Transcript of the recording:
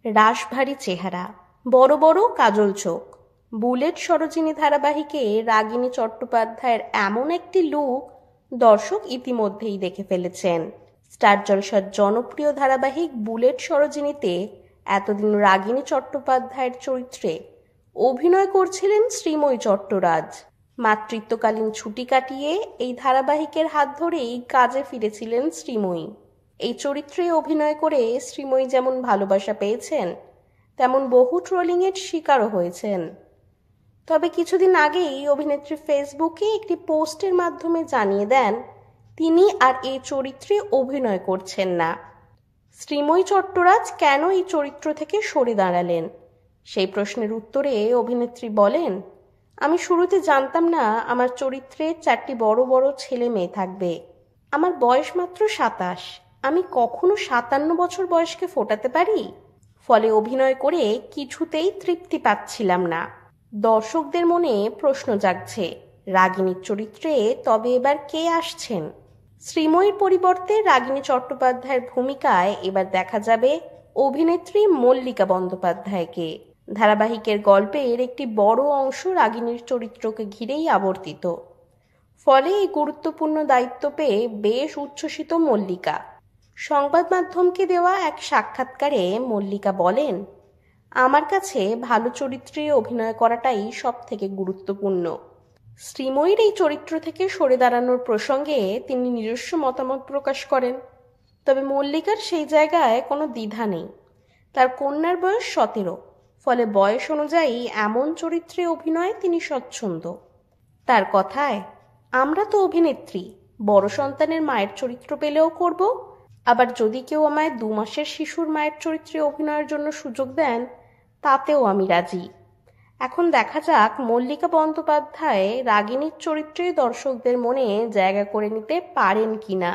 রাশভারী চেহারা, বড় বড় কাজল চোখ। বুলেট সরোজিনী ধারাবাহিকে রাগিনী চট্টোপাধ্যায়ের এমন একটি লুক দর্শক ইতিমধ্যেই দেখে ফেলেছেন। স্টার জলসার জনপ্রিয় ধারাবাহিক বুলেট সরোজিনীতে এতদিন রাগিনী চট্টোপাধ্যায়ের চরিত্রে অভিনয় করছিলেন শ্রীময়ী চট্টরাজ। মাতৃত্বকালীন ছুটি কাটিয়ে এই ধারাবাহিকের হাত ধরেই কাজে ফিরেছিলেন শ্রীময়ী। এই চরিত্রে অভিনয় করে শ্রীময়ী যেমন ভালোবাসা পেয়েছেন, তেমন বহু ট্রোলিংয়ের শিকারও হয়েছেন। তবে কিছুদিন আগেই অভিনেত্রী ফেসবুকে একটি পোস্টের মাধ্যমে জানিয়ে দেন তিনি আর এই চরিত্রে অভিনয় করছেন না। শ্রীময়ী চট্টরাজ কেন এই চরিত্র থেকে সরে দাঁড়ালেন, সেই প্রশ্নের উত্তরে অভিনেত্রী বলেন, আমি শুরুতে জানতাম না আমার চরিত্রে 4টি বড় বড় ছেলে মেয়ে থাকবে। আমার বয়স মাত্র 27, আমি কখনো 57 বছর বয়সকে ফোটাতে পারি? ফলে অভিনয় করে কিছুতেই তৃপ্তি পাচ্ছিলাম না। দর্শকদের মনে প্রশ্ন জাগছে, রাগিনীর চরিত্রে তবে এবার কে আসছেন? শ্রীময়ীর পরিবর্তে রাগিনী চট্টোপাধ্যায়ের ভূমিকায় এবার দেখা যাবে অভিনেত্রী মল্লিকা বন্দ্যোপাধ্যায়কে। ধারাবাহিকের গল্পের একটি বড় অংশ রাগিনীর চরিত্রকে ঘিরেই আবর্তিত। ফলে এই গুরুত্বপূর্ণ দায়িত্ব পেয়ে বেশ উচ্ছ্বসিত মল্লিকা। সংবাদ মাধ্যমকে দেওয়া এক সাক্ষাৎকারে মল্লিকা বলেন, আমার কাছে ভালো চরিত্রে অভিনয় করাটাই সব থেকে গুরুত্বপূর্ণ। শ্রীময়ীর এই চরিত্র থেকে সরে দাঁড়ানোর প্রসঙ্গে তিনি নিজস্ব মতামত প্রকাশ করেন। তবে মল্লিকার সেই জায়গায় কোনো দ্বিধা নেই। তার কন্যার বয়স 17, ফলে বয়স অনুযায়ী এমন চরিত্রে অভিনয়ে তিনি স্বচ্ছন্দ। তার কথায়, আমরা তো অভিনেত্রী, বড় সন্তানের মায়ের চরিত্র পেলেও করব, আবার যদি কেউ আমায় 2 মাসের শিশুর মায়ের চরিত্রে অভিনয়ের জন্য সুযোগ দেন, তাতেও আমি রাজি। এখন দেখা যাক মল্লিকা বন্দ্যোপাধ্যায় রাগিনীর চরিত্রে দর্শকদের মনে জায়গা করে নিতে পারেন কিনা।